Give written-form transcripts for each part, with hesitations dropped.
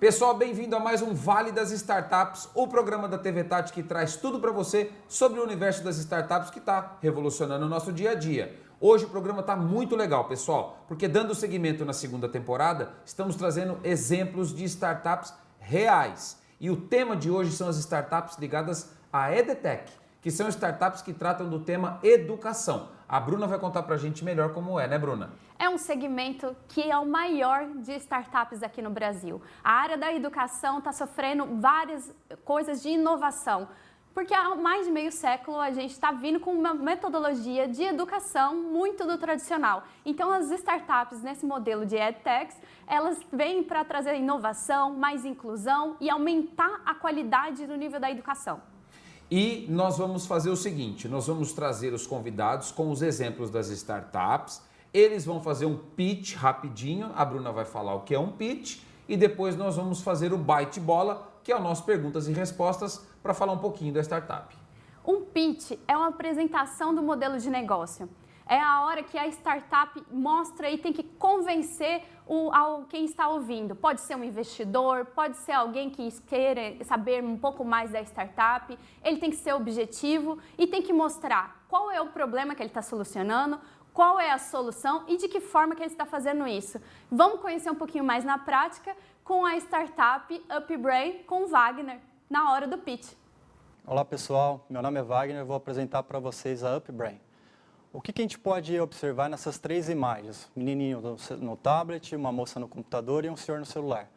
Pessoal, bem-vindo a mais um Vale das Startups, o programa da TV Tati que traz tudo para você sobre o universo das startups que está revolucionando o nosso dia a dia. Hoje o programa está muito legal, pessoal, porque dando seguimento na segunda temporada, estamos trazendo exemplos de startups reais. E o tema de hoje são as startups ligadas à EdTech, que são startups que tratam do tema educação. A Bruna vai contar pra gente melhor como é, né, Bruna? É um segmento que é o maior de startups aqui no Brasil. A área da educação está sofrendo várias coisas de inovação, porque há mais de meio século a gente está vindo com uma metodologia de educação muito do tradicional. Então as startups nesse modelo de EdTechs, elas vêm para trazer inovação, mais inclusão e aumentar a qualidade do nível da educação. E nós vamos fazer o seguinte, nós vamos trazer os convidados com os exemplos das startups, eles vão fazer um pitch rapidinho, a Bruna vai falar o que é um pitch, e depois nós vamos fazer o bate-bola, que é o nosso perguntas e respostas, para falar um pouquinho da startup. Um pitch é uma apresentação do modelo de negócio. É a hora que a startup mostra e tem que convencer quem está ouvindo. Pode ser um investidor, pode ser alguém que queira saber um pouco mais da startup. Ele tem que ser objetivo e tem que mostrar qual é o problema que ele está solucionando, qual é a solução e de que forma que ele está fazendo isso. Vamos conhecer um pouquinho mais na prática com a startup UpBrain com o Wagner, na hora do pitch. Olá pessoal, meu nome é Wagner e vou apresentar para vocês a UpBrain. O que a gente pode observar nessas três imagens? Um menininho no tablet, uma moça no computador e um senhor no celular.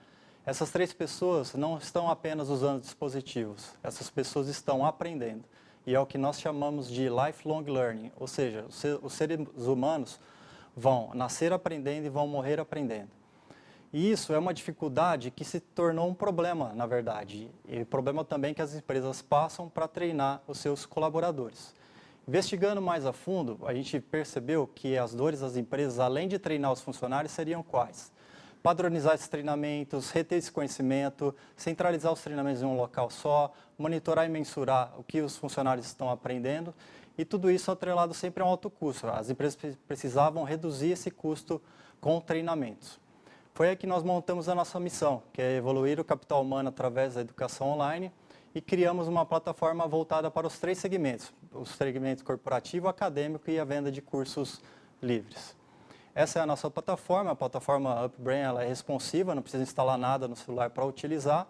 Essas três pessoas não estão apenas usando dispositivos, essas pessoas estão aprendendo. E é o que nós chamamos de lifelong learning, ou seja, os seres humanos vão nascer aprendendo e vão morrer aprendendo. E isso é uma dificuldade que se tornou um problema, na verdade. E problema também que as empresas passam para treinar os seus colaboradores. Investigando mais a fundo, a gente percebeu que as dores das empresas, além de treinar os funcionários, seriam quais? Padronizar esses treinamentos, reter esse conhecimento, centralizar os treinamentos em um local só, monitorar e mensurar o que os funcionários estão aprendendo, e tudo isso atrelado sempre a um alto custo. As empresas precisavam reduzir esse custo com treinamentos. Foi aí que nós montamos a nossa missão, que é evoluir o capital humano através da educação online, e criamos uma plataforma voltada para os três segmentos, os segmentos corporativo, acadêmico e a venda de cursos livres. Essa é a nossa plataforma, a plataforma UpBrain, ela é responsiva, não precisa instalar nada no celular para utilizar.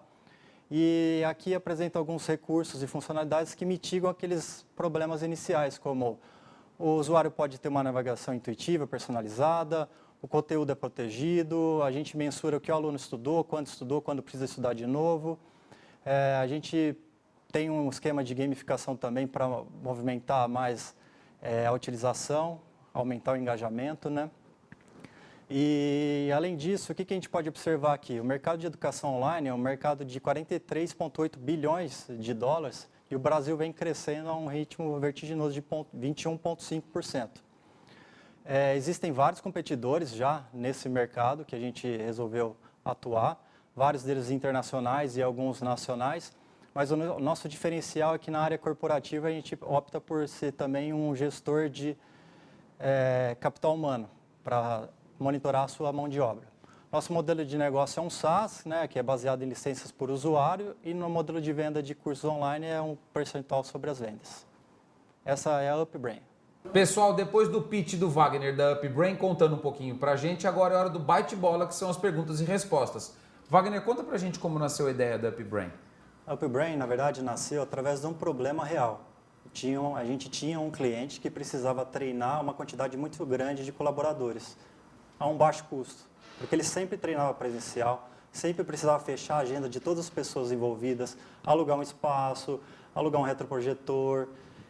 E aqui apresenta alguns recursos e funcionalidades que mitigam aqueles problemas iniciais, como o usuário pode ter uma navegação intuitiva, personalizada, o conteúdo é protegido, a gente mensura o que o aluno estudou, quando precisa estudar de novo. A gente tem um esquema de gamificação também para movimentar mais a utilização, aumentar o engajamento, né? E, além disso, o que a gente pode observar aqui? O mercado de educação online é um mercado de 43,8 bilhões de dólares e o Brasil vem crescendo a um ritmo vertiginoso de 21,5%. Existem vários competidores já nesse mercado que a gente resolveu atuar, vários deles internacionais e alguns nacionais, mas o nosso diferencial é que na área corporativa a gente opta por ser também um gestor de capital humano, para monitorar a sua mão de obra. Nosso modelo de negócio é um SaaS, né, que é baseado em licenças por usuário, e no modelo de venda de cursos online é um percentual sobre as vendas. Essa é a UpBrain. Pessoal, depois do pitch do Wagner da UpBrain contando um pouquinho pra gente, agora é hora do bate-bola, que são as perguntas e respostas. Wagner, conta pra gente como nasceu a ideia da UpBrain. A UpBrain, na verdade, nasceu através de um problema real. A gente tinha um cliente que precisava treinar uma quantidade muito grande de colaboradores, a um baixo custo, porque ele sempre treinava presencial, sempre precisava fechar a agenda de todas as pessoas envolvidas, alugar um espaço, alugar um retroprojetor.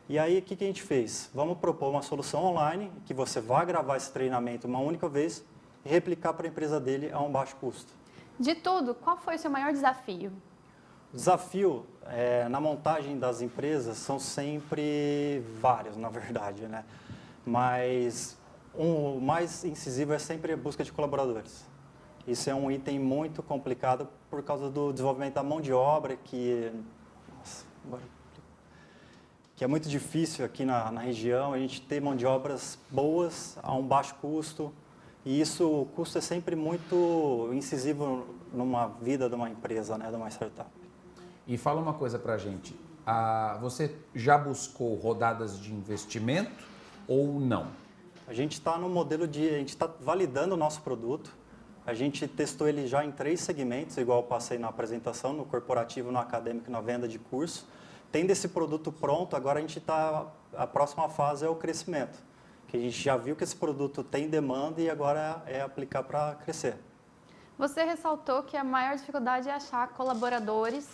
E aí, o que a gente fez? Vamos propor uma solução online, que você vai gravar esse treinamento uma única vez e replicar para a empresa dele a um baixo custo. De tudo, qual foi o seu maior desafio? O desafio na montagem das empresas são sempre vários, na verdade, né? Mas o mais incisivo é sempre a busca de colaboradores. Isso é um item muito complicado por causa do desenvolvimento da mão de obra, que é muito difícil aqui na região, a gente ter mão de obras boas a um baixo custo E isso, o custo é sempre muito incisivo numa vida de uma empresa, né, de uma startup. E fala uma coisa pra gente, você já buscou rodadas de investimento ou não? A gente está no modelo a gente está validando o nosso produto. A gente testou ele já em 3 segmentos, igual eu passei na apresentação, no corporativo, no acadêmico e na venda de curso. Tendo esse produto pronto, agora a próxima fase é o crescimento, que a gente já viu que esse produto tem demanda e agora é aplicar para crescer. Você ressaltou que a maior dificuldade é achar colaboradores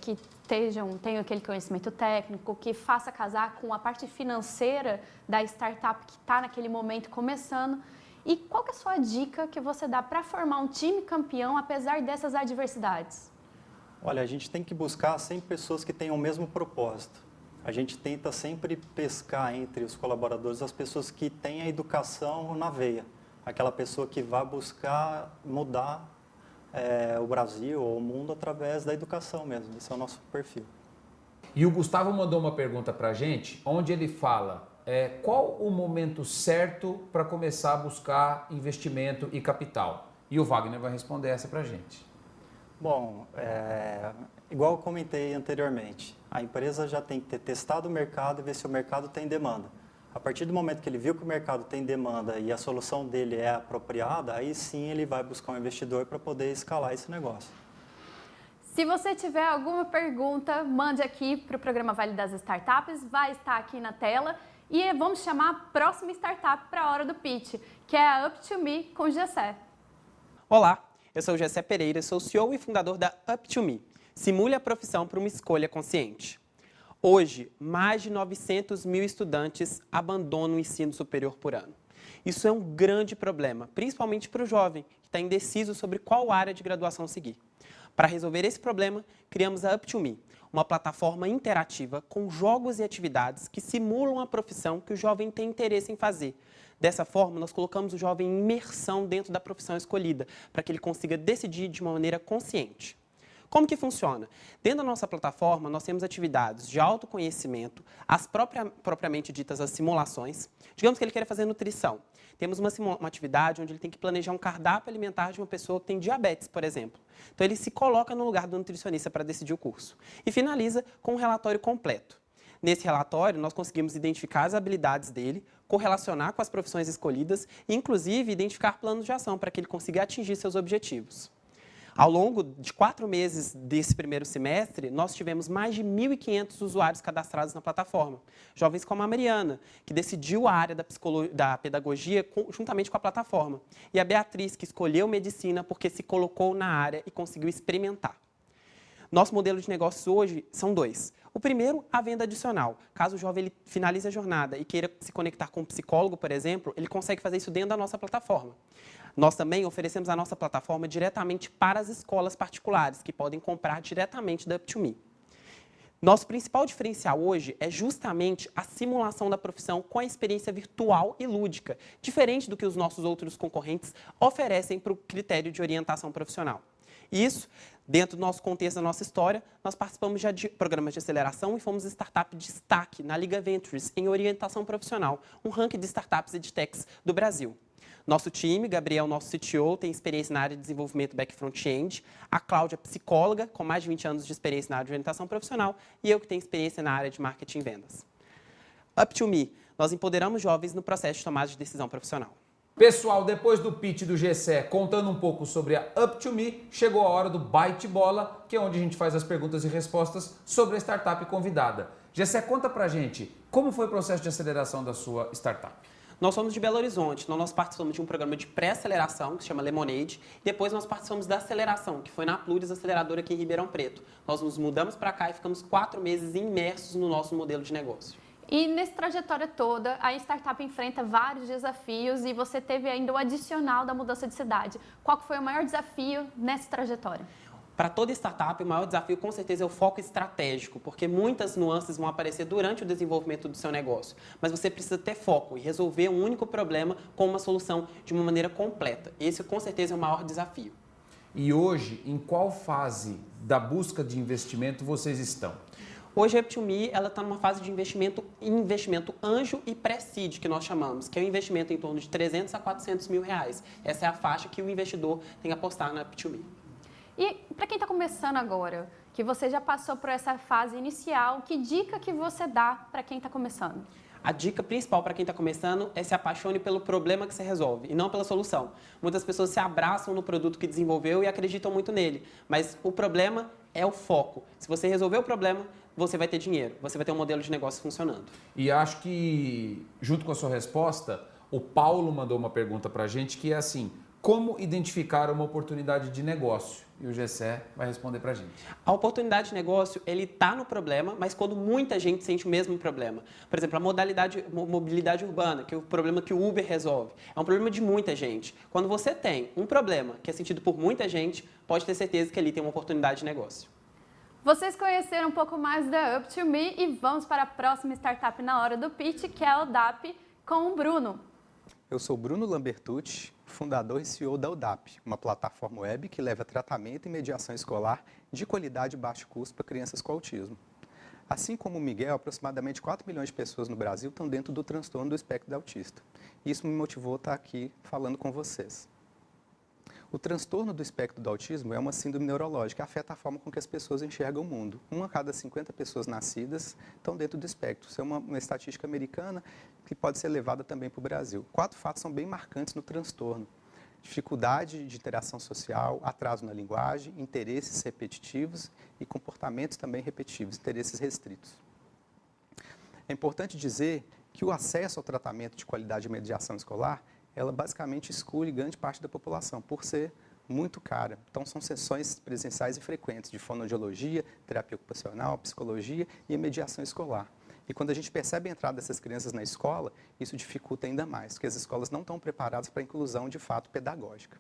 que tenham aquele conhecimento técnico, que faça casar com a parte financeira da startup que está naquele momento começando. E qual que é a sua dica que você dá para formar um time campeão apesar dessas adversidades? Olha, a gente tem que buscar sempre pessoas que tenham o mesmo propósito. A gente tenta sempre pescar entre os colaboradores as pessoas que têm a educação na veia. Aquela pessoa que vai buscar mudar o Brasil ou o mundo através da educação mesmo. Esse é o nosso perfil. E o Gustavo mandou uma pergunta para a gente, onde ele fala qual o momento certo para começar a buscar investimento e capital. E o Wagner vai responder essa para a gente. Bom, igual eu comentei anteriormente, a empresa já tem que ter testado o mercado e ver se o mercado tem demanda. A partir do momento que ele viu que o mercado tem demanda e a solução dele é apropriada, aí sim ele vai buscar um investidor para poder escalar esse negócio. Se você tiver alguma pergunta, mande aqui para o programa Vale das Startups, vai estar aqui na tela. E vamos chamar a próxima startup para a hora do pitch, que é a Up2Me com o Gessé. Olá, eu sou o Gessé Pereira, sou CEO e fundador da Up2Me. Simule a profissão para uma escolha consciente. Hoje, mais de 900 mil estudantes abandonam o ensino superior por ano. Isso é um grande problema, principalmente para o jovem, que está indeciso sobre qual área de graduação seguir. Para resolver esse problema, criamos a Up2Me, uma plataforma interativa com jogos e atividades que simulam a profissão que o jovem tem interesse em fazer. Dessa forma, nós colocamos o jovem em imersão dentro da profissão escolhida, para que ele consiga decidir de uma maneira consciente. Como que funciona? Dentro da nossa plataforma, nós temos atividades de autoconhecimento, as propriamente ditas as simulações. Digamos que ele queira fazer nutrição. Temos uma atividade onde ele tem que planejar um cardápio alimentar de uma pessoa que tem diabetes, por exemplo. Então, ele se coloca no lugar do nutricionista para decidir o curso. E finaliza com um relatório completo. Nesse relatório, nós conseguimos identificar as habilidades dele, correlacionar com as profissões escolhidas e, inclusive, identificar planos de ação para que ele consiga atingir seus objetivos. Ao longo de 4 meses desse primeiro semestre, nós tivemos mais de 1.500 usuários cadastrados na plataforma. Jovens como a Mariana, que decidiu a área da pedagogia juntamente com a plataforma. E a Beatriz, que escolheu medicina porque se colocou na área e conseguiu experimentar. Nosso modelo de negócios hoje são 2. O primeiro, a venda adicional. Caso o jovem ele finalize a jornada e queira se conectar com um psicólogo, por exemplo, ele consegue fazer isso dentro da nossa plataforma. Nós também oferecemos a nossa plataforma diretamente para as escolas particulares, que podem comprar diretamente da Up2Me. Nosso principal diferencial hoje é justamente a simulação da profissão com a experiência virtual e lúdica, diferente do que os nossos outros concorrentes oferecem para o critério de orientação profissional. E isso, dentro do nosso contexto, da nossa história, nós participamos já de programas de aceleração e fomos startup de destaque na Liga Ventures em orientação profissional, um ranking de startups e de techs do Brasil. Nosso time, Gabriel, nosso CTO, tem experiência na área de desenvolvimento back front-end, a Cláudia, psicóloga, com mais de 20 anos de experiência na área de orientação profissional, e eu que tenho experiência na área de marketing e vendas. Up2Me, nós empoderamos jovens no processo de tomada de decisão profissional. Pessoal, depois do pitch do Gessé contando um pouco sobre a Up2Me, chegou a hora do bate-bola, que é onde a gente faz as perguntas e respostas sobre a startup convidada. Gessé, conta pra gente, como foi o processo de aceleração da sua startup? Nós somos de Belo Horizonte, então nós participamos de um programa de pré-aceleração, que se chama Lemonade, e depois nós participamos da aceleração, que foi na Pluris Aceleradora aqui em Ribeirão Preto. Nós nos mudamos para cá e ficamos 4 meses imersos no nosso modelo de negócio. E nessa trajetória toda, a startup enfrenta vários desafios e você teve ainda o adicional da mudança de cidade. Qual que foi o maior desafio nessa trajetória? Para toda startup, o maior desafio, com certeza, é o foco estratégico, porque muitas nuances vão aparecer durante o desenvolvimento do seu negócio. Mas você precisa ter foco e resolver um único problema com uma solução de uma maneira completa. Esse, com certeza, é o maior desafio. E hoje, em qual fase da busca de investimento vocês estão? Hoje a Up2Me está numa fase de investimento anjo e pré-seed, que nós chamamos, que é um investimento em torno de 300 a 400 mil reais. Essa é a faixa que o investidor tem que apostar na Up2Me. E para quem está começando agora, que você já passou por essa fase inicial, que dica que você dá para quem está começando? A dica principal para quem está começando é se apaixone pelo problema que você resolve e não pela solução. Muitas pessoas se abraçam no produto que desenvolveu e acreditam muito nele, mas o problema é o foco. Se você resolver o problema, você vai ter dinheiro, você vai ter um modelo de negócio funcionando. E acho que, junto com a sua resposta, o Paulo mandou uma pergunta para a gente que é assim: como identificar uma oportunidade de negócio? E o Gessé vai responder para a gente. A oportunidade de negócio, ele está no problema, mas quando muita gente sente o mesmo problema. Por exemplo, a mobilidade urbana, que é o problema que o Uber resolve. É um problema de muita gente. Quando você tem um problema que é sentido por muita gente, pode ter certeza que ali tem uma oportunidade de negócio. Vocês conheceram um pouco mais da Up2Me e vamos para a próxima startup na hora do pitch, que é a ODAP, com o Bruno. Eu sou Bruno Lambertucci, fundador e CEO da ODAP, uma plataforma web que leva tratamento e mediação escolar de qualidade e baixo custo para crianças com autismo. Assim como o Miguel, aproximadamente 4 milhões de pessoas no Brasil estão dentro do transtorno do espectro autista. Isso me motivou a estar aqui falando com vocês. O transtorno do espectro do autismo é uma síndrome neurológica que afeta a forma com que as pessoas enxergam o mundo. 1 a cada 50 pessoas nascidas estão dentro do espectro. Isso é uma estatística americana que pode ser levada também para o Brasil. 4 fatos são bem marcantes no transtorno: dificuldade de interação social, atraso na linguagem, interesses repetitivos e comportamentos também repetitivos, interesses restritos. É importante dizer que o acesso ao tratamento de qualidade de mediação escolar, ela basicamente exclui grande parte da população, por ser muito cara. Então, são sessões presenciais e frequentes de fonoaudiologia, terapia ocupacional, psicologia e a mediação escolar. E quando a gente percebe a entrada dessas crianças na escola, isso dificulta ainda mais, porque as escolas não estão preparadas para a inclusão de fato pedagógica.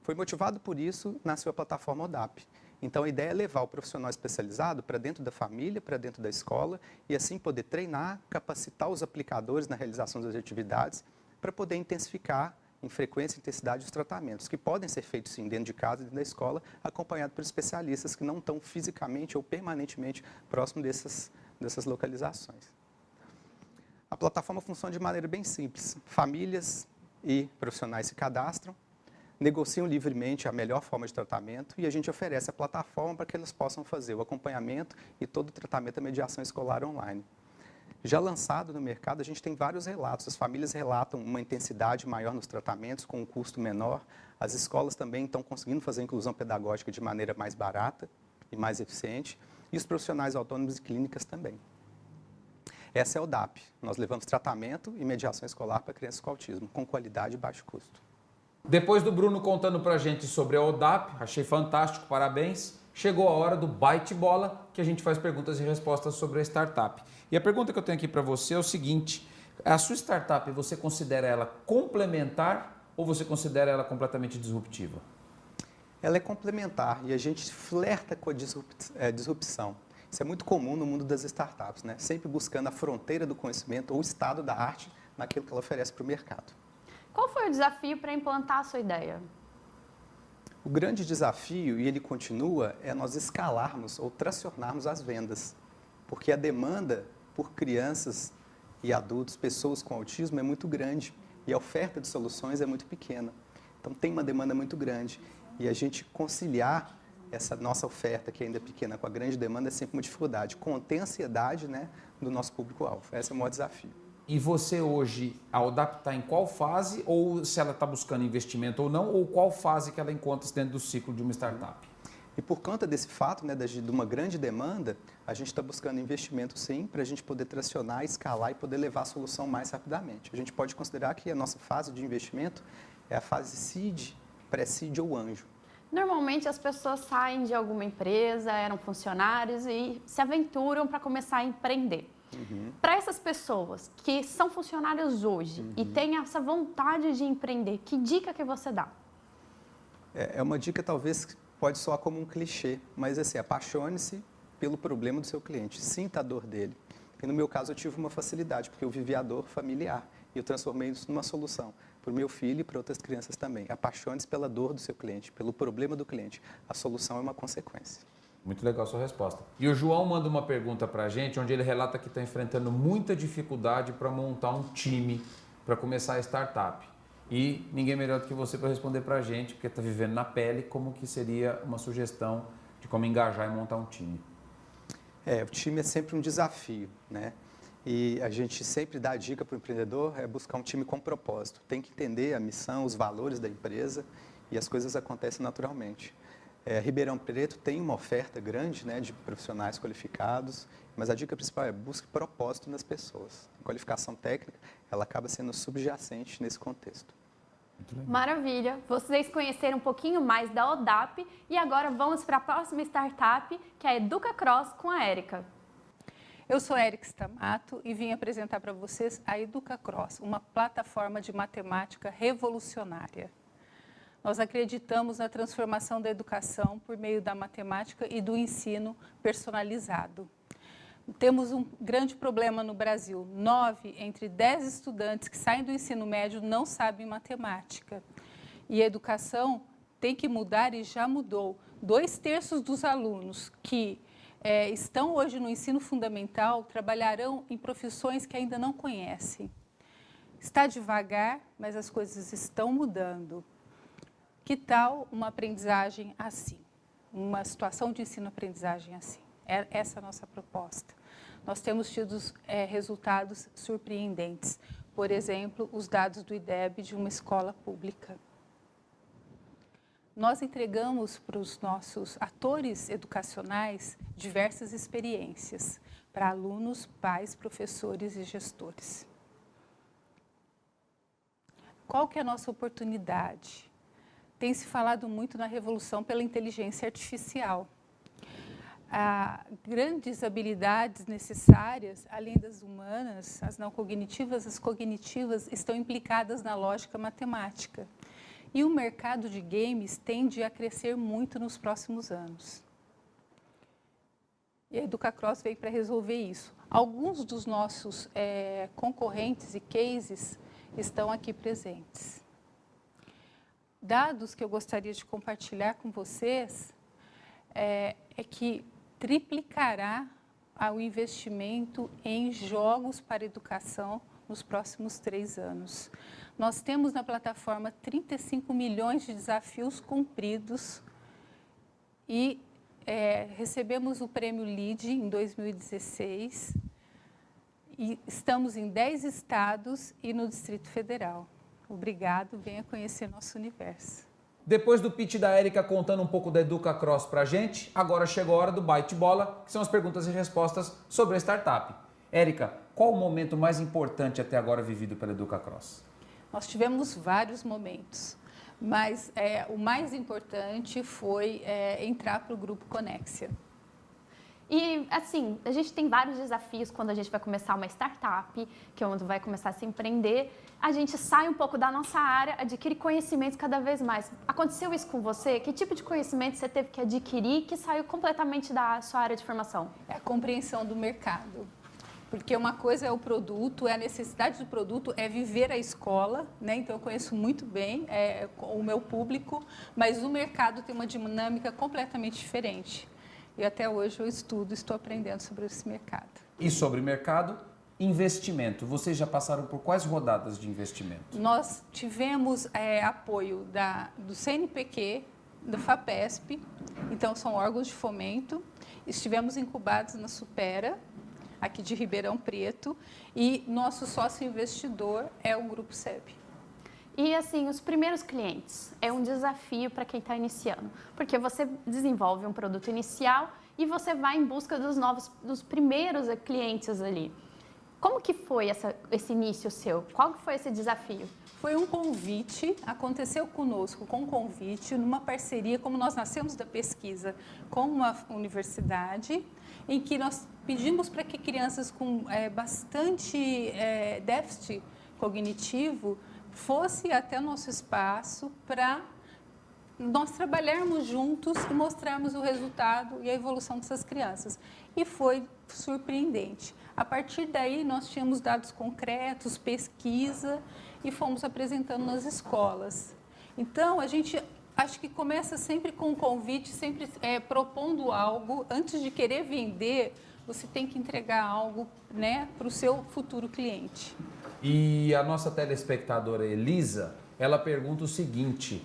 Foi motivado por isso, nasceu a plataforma ODAP. Então, a ideia é levar o profissional especializado para dentro da família, para dentro da escola, e assim poder treinar, capacitar os aplicadores na realização das atividades, para poder intensificar em frequência e intensidade os tratamentos, que podem ser feitos sim dentro de casa, dentro da escola, acompanhado por especialistas que não estão fisicamente ou permanentemente próximo dessas localizações. A plataforma funciona de maneira bem simples. Famílias e profissionais se cadastram, negociam livremente a melhor forma de tratamento e a gente oferece a plataforma para que elas possam fazer o acompanhamento e todo o tratamento da mediação escolar online. Já lançado no mercado, a gente tem vários relatos. As famílias relatam uma intensidade maior nos tratamentos, com um custo menor. As escolas também estão conseguindo fazer a inclusão pedagógica de maneira mais barata e mais eficiente. E os profissionais autônomos e clínicas também. Essa é a ODAP. Nós levamos tratamento e mediação escolar para crianças com autismo, com qualidade e baixo custo. Depois do Bruno contando pra gente sobre a ODAP, achei fantástico, parabéns. Chegou a hora do bate-bola, que a gente faz perguntas e respostas sobre a startup. E a pergunta que eu tenho aqui para você é o seguinte: a sua startup, você considera ela complementar ou você considera ela completamente disruptiva? Ela é complementar e a gente flerta com a disrupção. Isso é muito comum no mundo das startups, né? Sempre buscando a fronteira do conhecimento ou o estado da arte naquilo que ela oferece para o mercado. Qual foi o desafio para implantar a sua ideia? O grande desafio, e ele continua, é nós escalarmos ou tracionarmos as vendas. Porque a demanda por crianças e adultos, pessoas com autismo, é muito grande. E a oferta de soluções é muito pequena. Então, tem uma demanda muito grande. E a gente conciliar essa nossa oferta, que ainda é pequena, com a grande demanda, é sempre uma dificuldade. Conter a ansiedade, né, do nosso público-alvo. Esse é o maior desafio. E você hoje, a ODAP está em qual fase, ou se ela está buscando investimento ou não, ou qual fase que ela encontra dentro do ciclo de uma startup? E por conta desse fato, né, de uma grande demanda, a gente está buscando investimento sim, para a gente poder tracionar, escalar e poder levar a solução mais rapidamente. A gente pode considerar que a nossa fase de investimento é a fase seed, pré-seed ou anjo. Normalmente as pessoas saem de alguma empresa, eram funcionários e se aventuram para começar a empreender. Para essas pessoas que são funcionários hoje e têm essa vontade de empreender, que dica que você dá? É uma dica talvez que pode soar como um clichê, mas assim, apaixone-se pelo problema do seu cliente, sinta a dor dele. E no meu caso eu tive uma facilidade, porque eu vivi a dor familiar e eu transformei isso numa solução para o meu filho e para outras crianças também. Apaixone-se pela dor do seu cliente, pelo problema do cliente. A solução é uma consequência. Muito legal a sua resposta. E o João manda uma pergunta para a gente, onde ele relata que está enfrentando muita dificuldade para montar um time para começar a startup. E ninguém melhor do que você para responder para a gente, porque está vivendo na pele, como que seria uma sugestão de como engajar e montar um time. O time é sempre um desafio, né? E a gente sempre dá a dica para o empreendedor, buscar um time com propósito. Tem que entender a missão, os valores da empresa e as coisas acontecem naturalmente. Ribeirão Preto tem uma oferta grande, né, de profissionais qualificados, mas a dica principal é busque propósito nas pessoas. A qualificação técnica, ela acaba sendo subjacente nesse contexto. Maravilha! Vocês conheceram um pouquinho mais da ODAP e agora vamos para a próxima startup, que é a EducaCross com a Érica. Eu sou Érica Stamato e vim apresentar para vocês a EducaCross, uma plataforma de matemática revolucionária. Nós acreditamos na transformação da educação por meio da matemática e do ensino personalizado. Temos um grande problema no Brasil. 9 entre 10 estudantes que saem do ensino médio não sabem matemática. E a educação tem que mudar e já mudou. 2/3 dos alunos que estão hoje no ensino fundamental trabalharão em profissões que ainda não conhecem. Está devagar, mas as coisas estão mudando. Que tal uma aprendizagem assim? Uma situação de ensino-aprendizagem assim? Essa é a nossa proposta. Nós temos tido resultados surpreendentes. Por exemplo, os dados do IDEB de uma escola pública. Nós entregamos para os nossos atores educacionais diversas experiências para alunos, pais, professores e gestores. Qual que é a nossa oportunidade? Tem se falado muito na revolução pela inteligência artificial. Grandes habilidades necessárias, além das humanas, as não cognitivas, as cognitivas, estão implicadas na lógica matemática. E o mercado de games tende a crescer muito nos próximos anos. E a EducaCross veio para resolver isso. Alguns dos nossos concorrentes e cases estão aqui presentes. Dados que eu gostaria de compartilhar com vocês é que triplicará o investimento em jogos para educação nos próximos 3 anos. Nós temos na plataforma 35 milhões de desafios cumpridos e recebemos o prêmio LEAD em 2016 e estamos em 10 estados e no Distrito Federal. Obrigado, venha conhecer nosso universo. Depois do pitch da Érica contando um pouco da EducaCross pra gente, agora chegou a hora do bate-bola, que são as perguntas e respostas sobre a startup. Érica, qual o momento mais importante até agora vivido pela EducaCross? Nós tivemos vários momentos, mas o mais importante foi entrar para o Grupo Conexia. E, assim, a gente tem vários desafios quando a gente vai começar uma startup, que é onde vai começar a se empreender. A gente sai um pouco da nossa área, adquire conhecimentos cada vez mais. Aconteceu isso com você? Que tipo de conhecimento você teve que adquirir que saiu completamente da sua área de formação? É a compreensão do mercado. Porque uma coisa é o produto, a necessidade do produto é viver a escola, né? Então eu conheço muito bem o meu público, mas o mercado tem uma dinâmica completamente diferente. E até hoje eu estou aprendendo sobre esse mercado. E sobre mercado, investimento. Vocês já passaram por quais rodadas de investimento? Nós tivemos apoio do CNPq, do FAPESP, então são órgãos de fomento. Estivemos incubados na Supera, aqui de Ribeirão Preto, e nosso sócio investidor é o Grupo SEB. E, assim, os primeiros clientes é um desafio para quem está iniciando, porque você desenvolve um produto inicial e você vai em busca dos primeiros clientes ali. Como que foi esse início seu? Qual que foi esse desafio? Foi um convite, aconteceu conosco com um convite, numa parceria, como nós nascemos da pesquisa com uma universidade, em que nós pedimos para que crianças com bastante déficit cognitivo fosse até o nosso espaço para nós trabalharmos juntos e mostrarmos o resultado e a evolução dessas crianças. E foi surpreendente. A partir daí, nós tínhamos dados concretos, pesquisa, e fomos apresentando nas escolas. Então, a gente Acho que começa sempre com um convite, sempre propondo algo. Antes de querer vender, você tem que entregar algo, né, para o seu futuro cliente. E a nossa telespectadora Elisa, ela pergunta o seguinte,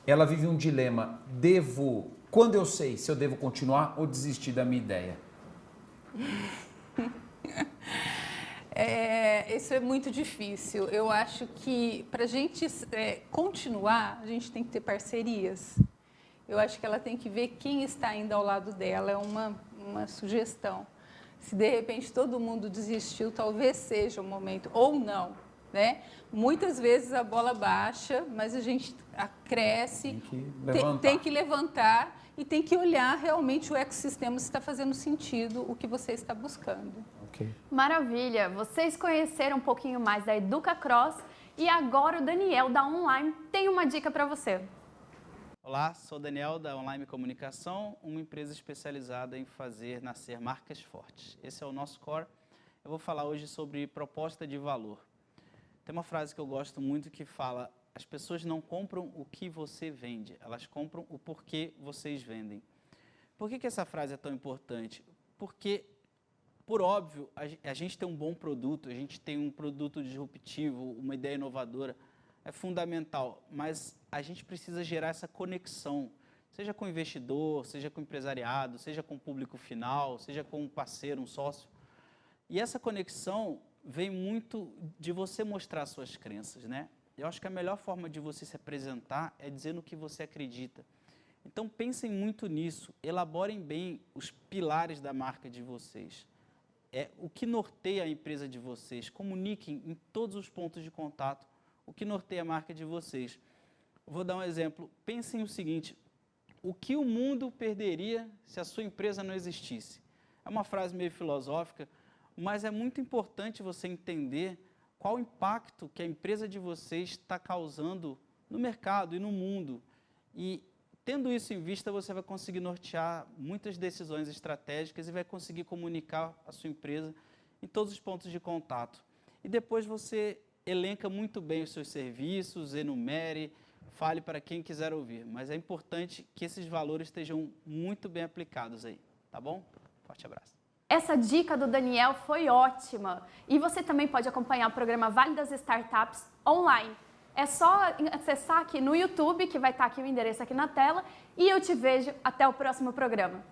ela vive um dilema, quando eu sei se eu devo continuar ou desistir da minha ideia? Isso é muito difícil. Eu acho que para a gente continuar, a gente tem que ter parcerias. Eu acho que ela tem que ver quem está indo ao lado dela, é uma sugestão. Se de repente todo mundo desistiu, talvez seja o momento, ou não, né? Muitas vezes a bola baixa, mas a gente cresce, tem que levantar e tem que olhar realmente o ecossistema se está fazendo sentido o que você está buscando. Okay. Maravilha! Vocês conheceram um pouquinho mais da EducaCross e agora o Daniel da Online tem uma dica para você. Olá, sou o Daniel da Online Comunicação, uma empresa especializada em fazer nascer marcas fortes. Esse é o nosso core. Eu vou falar hoje sobre proposta de valor. Tem uma frase que eu gosto muito que fala: as pessoas não compram o que você vende, elas compram o porquê vocês vendem. Por que essa frase é tão importante? Porque, por óbvio, a gente tem um bom produto, a gente tem um produto disruptivo, uma ideia inovadora, é fundamental, mas a gente precisa gerar essa conexão, seja com o investidor, seja com o empresariado, seja com o público final, seja com um parceiro, um sócio. E essa conexão vem muito de você mostrar suas crenças, né? Eu acho que a melhor forma de você se apresentar é dizer no que você acredita. Então pensem muito nisso, elaborem bem os pilares da marca de vocês. O que norteia a empresa de vocês, comuniquem em todos os pontos de contato o que norteia a marca de vocês. Vou dar um exemplo, pensem o seguinte: o que o mundo perderia se a sua empresa não existisse? É uma frase meio filosófica, mas é muito importante você entender qual o impacto que a empresa de vocês está causando no mercado e no mundo. E tendo isso em vista, você vai conseguir nortear muitas decisões estratégicas e vai conseguir comunicar a sua empresa em todos os pontos de contato. E depois você elenca muito bem os seus serviços, enumere, fale para quem quiser ouvir. Mas é importante que esses valores estejam muito bem aplicados aí, tá bom? Forte abraço. Essa dica do Daniel foi ótima. E você também pode acompanhar o programa Vale das Startups online. É só acessar aqui no YouTube, que vai estar aqui o endereço aqui na tela, e eu te vejo até o próximo programa.